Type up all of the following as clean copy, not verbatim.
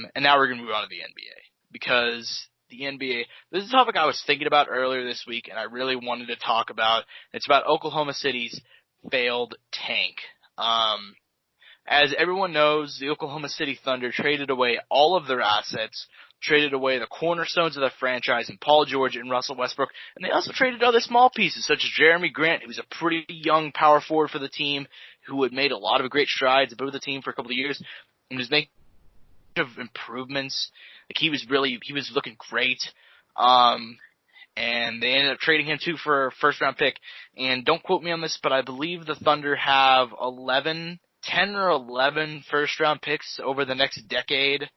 them, and now we're going to move on to the NBA. Because the NBA, this is a topic I was thinking about earlier this week, and I really wanted to talk about. It's about Oklahoma City's failed tank. As everyone knows, the Oklahoma City Thunder traded away all of their assets, traded away the cornerstones of their franchise in Paul George and Russell Westbrook, and they also traded other small pieces such as Jeremy Grant, who was a pretty young power forward for the team, who had made a lot of great strides above the team for a couple of years, and was making improvements. Like he was looking great. And they ended up trading him too for a first round pick. And don't quote me on this, but I believe the Thunder have 10 or 11 first round picks over the next decade.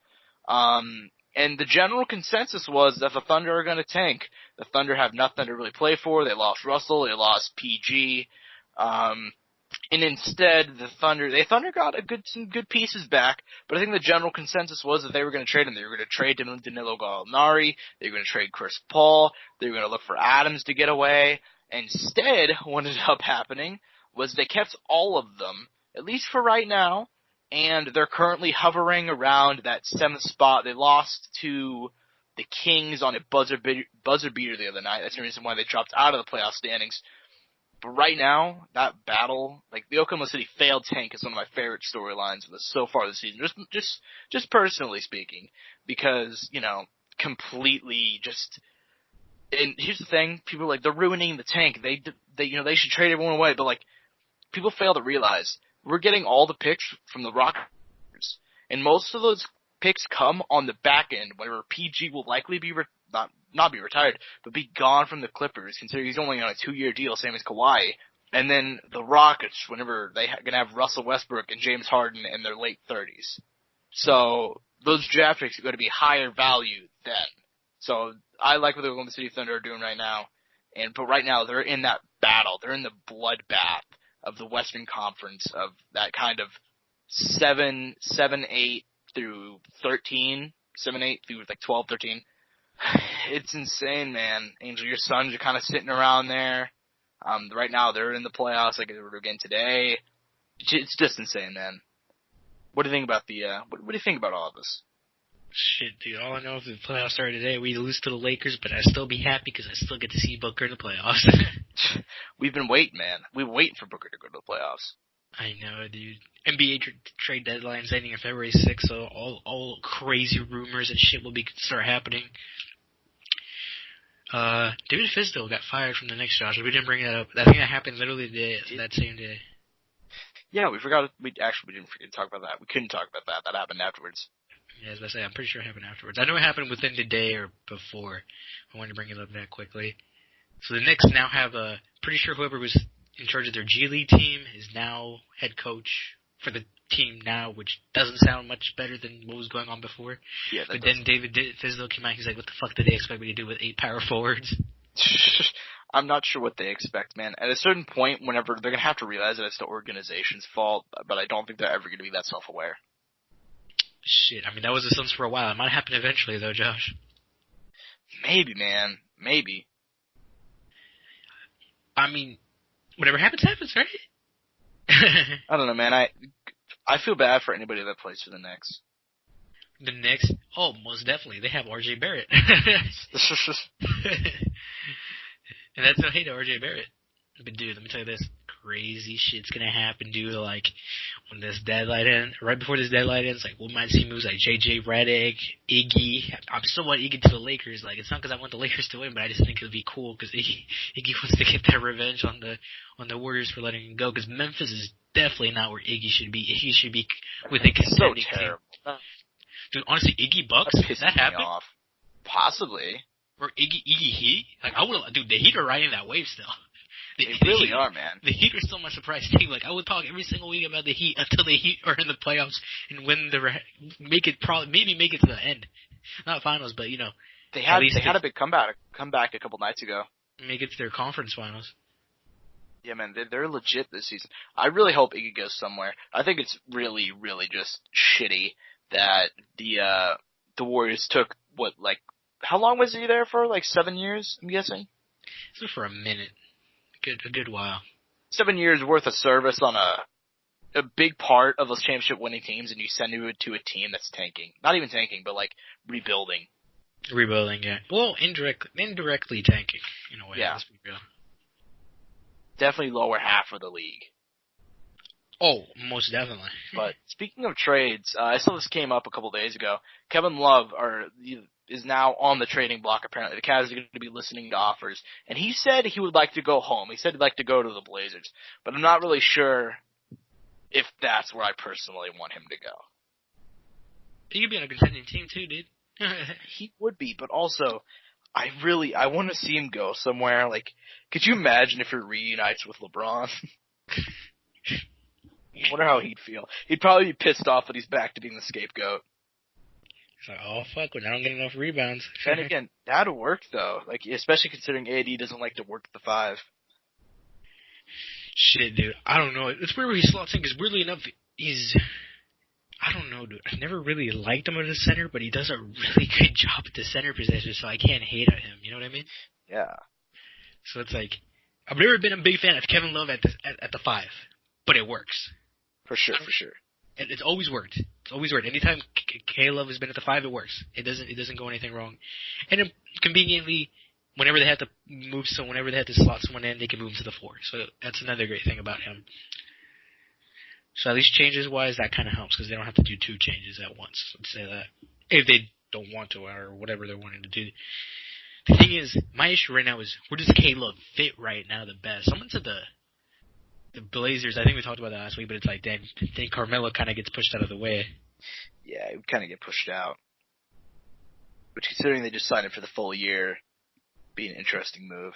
And the general consensus was that the Thunder are going to tank. The Thunder have nothing to really play for. They lost Russell. They lost PG. And instead, the Thunder got some good pieces back, but I think the general consensus was that they were going to trade him. They were going to trade Danilo Gallinari. They were going to trade Chris Paul. They were going to look for Adams to get away. Instead, what ended up happening was they kept all of them, at least for right now, and they're currently hovering around that 7th spot. They lost to the Kings on a buzzer beater the other night. That's the reason why they dropped out of the playoff standings. But right now, that battle, like the Oklahoma City failed tank, is one of my favorite storylines so far this season. Just personally speaking, because completely just. And here's the thing: people are like they're ruining the tank. They should trade everyone away. But like, people fail to realize we're getting all the picks from the Rockets, and most of those picks come on the back end, whenever PG will likely be not be retired, but be gone from the Clippers, considering he's only on a 2-year deal, same as Kawhi. And then the Rockets, whenever they're going to have Russell Westbrook and James Harden in their late 30s. So those draft picks are going to be higher value then. So I like what the Oklahoma City Thunder are doing right now. But right now they're in that battle. They're in the bloodbath of the Western Conference, of that kind of 7, 8 through 13, 7, 8 through like 12, 13. It's insane, man. Angel, your Suns are kind of sitting around there. Right now, they're in the playoffs like they were again today. It's just insane, man. What do you think about what do you think about all of this? Shit, dude. All I know is the playoffs started today. We lose to the Lakers, but I'd still be happy because I still get to see Booker in the playoffs. We've been waiting, man. We've been waiting for Booker to go to the playoffs. I know, dude. NBA trade deadline's ending on February 6th, so all crazy rumors and shit will start happening. David Fizdale got fired from the Knicks, Josh. We didn't bring that up. I think that happened literally that same day. Yeah, we forgot. We didn't forget to talk about that. We couldn't talk about that. That happened afterwards. Yeah, as I say, I'm pretty sure it happened afterwards. I know it happened within the day or before. I wanted to bring it up that quickly. So the Knicks now have pretty sure whoever was in charge of their G League team is now head coach for the team now, which doesn't sound much better than what was going on before. Yeah, but then David Fizdale came out. He's like, "What the fuck did they expect me to do with 8 power forwards?" I'm not sure what they expect, man. At a certain point, whenever they're gonna have to realize that it's the organization's fault, but I don't think they're ever gonna be that self-aware. Shit, I mean that was the Suns for a while. It might happen eventually, though, Josh. Maybe, man. Maybe. I mean, whatever happens, happens, right? I don't know, man. I feel bad for anybody that plays for the Knicks. The Knicks? Oh, most definitely. They have R.J. Barrett. And that's no hate to R.J. Barrett. But, dude, let me tell you this. Crazy shit's gonna happen, dude. Like, when this deadline ends, right before this deadline ends, like, we might see moves like J.J. Redick, Iggy. I still want Iggy to the Lakers. Like, it's not because I want the Lakers to win, but I just think it would be cool because Iggy wants to get that revenge on the Warriors for letting him go. Because Memphis is definitely not where Iggy should be. He should be with a contending team. Dude, honestly, Iggy Bucks, does that happen? Off. Possibly. Or Iggy Heat? Like, dude, the Heat are riding that wave still. They really are, man. The Heat are still my surprise team. Like, I would talk every single week about the Heat until the Heat are in the playoffs and maybe make it to the end. Not finals, but, They had a big comeback a couple nights ago. Make it to their conference finals. Yeah, man, they're legit this season. I really hope Iggy goes somewhere. I think it's really, really just shitty that the Warriors took, how long was he there for? Like 7 years, I'm guessing? So for a minute. A good while. 7 years worth of service on a a big part of those championship winning teams, and you send it to a team that's tanking. Not even tanking, but like rebuilding. Rebuilding, yeah. Well, indirectly tanking in a way. Yeah. Let's be real. Definitely lower half of the league. Oh, most definitely. But speaking of trades, I saw this came up a couple days ago. Kevin Love is now on the trading block, apparently. The Cavs are going to be listening to offers. And he said he would like to go home. He said he'd like to go to the Blazers. But I'm not really sure if that's where I personally want him to go. He could be on a contending team too, dude. He would be, but also, I want to see him go somewhere. Like, could you imagine if he reunites with LeBron? I wonder how he'd feel. He'd probably be pissed off that he's back to being the scapegoat. It's like, oh fuck, I don't get enough rebounds. And again, that'd work though. Like, especially considering AD doesn't like to work the 5. Shit, dude. I don't know. It's weird where he slots in, because weirdly enough, I don't know, dude. I never really liked him as a center, but he does a really good job at the center position, so I can't hate on him. You know what I mean? Yeah. So it's like, I've never been a big fan of Kevin Love at the 5, but it works. For sure. It's always worked. It's always worked. Anytime K-Love has been at the 5, it works. It doesn't go anything wrong. And then conveniently, whenever they have to slot someone in, they can move him to the 4. So that's another great thing about him. So at least changes-wise, that kind of helps, because they don't have to do 2 changes at once. Let's say that. If they don't want to, or whatever they're wanting to do. The thing is, my issue right now is, where does K-Love fit right now the best? Someone said the Blazers, I think we talked about that last week, but it's like, then Carmelo kind of gets pushed out of the way. Yeah, he would kind of get pushed out. Which, considering they just signed him for the full year, be an interesting move.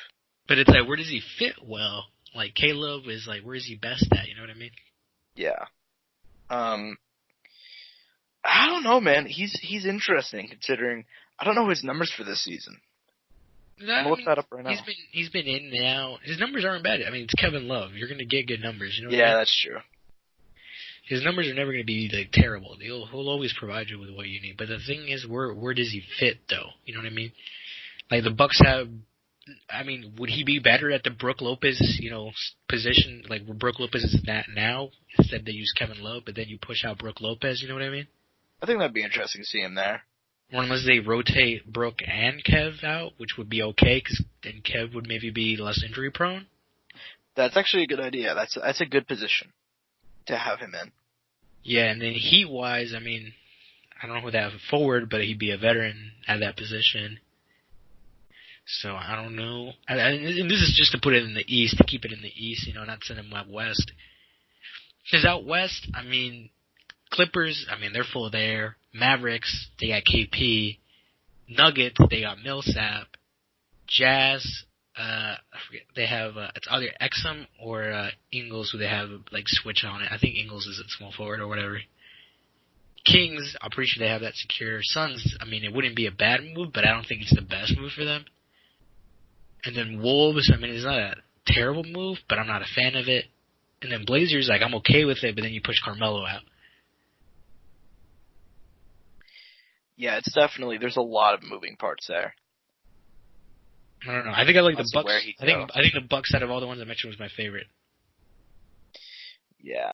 But it's like, where does he fit well? Like, K-Love is like, where is he best at? You know what I mean? Yeah. I don't know, man. He's interesting, considering I don't know his numbers for this season. I'm gonna look that up right now. He's been in now. His numbers aren't bad. I mean, it's Kevin Love. You're gonna get good numbers. You know what I mean? That's true. His numbers are never gonna be like terrible. He'll always provide you with what you need. But the thing is, where does he fit though? You know what I mean? Like the Bucks have. I mean, would he be better at the Brook Lopez, position, like where Brook Lopez is at now? Instead they use Kevin Love, but then you push out Brook Lopez. You know what I mean? I think that'd be interesting to see him there. Or unless they rotate Brook and Kev out, which would be okay, because then Kev would maybe be less injury prone. That's actually a good idea. That's a good position to have him in. Yeah, and then heat-wise, I mean, I don't know who they have forward, but he'd be a veteran at that position. So I don't know. And this is just to put it in the East, to keep it in the East, not send him out West. Because out West, I mean, Clippers, I mean, they're full of air. Mavericks, they got KP. Nuggets, they got Millsap. Jazz, I forget, they have, it's either Exum or Ingles, who they have, like, switch on it. I think Ingles is at small forward or whatever. Kings, I'm pretty sure they have that secure. Suns, I mean, it wouldn't be a bad move, but I don't think it's the best move for them. And then Wolves, I mean, it's not a terrible move, but I'm not a fan of it. And then Blazers, like, I'm okay with it, but then you push Carmelo out. Yeah, it's definitely, there's a lot of moving parts there. I don't know. I think I like the Bucks. I think the Bucks out of all the ones I mentioned was my favorite. Yeah.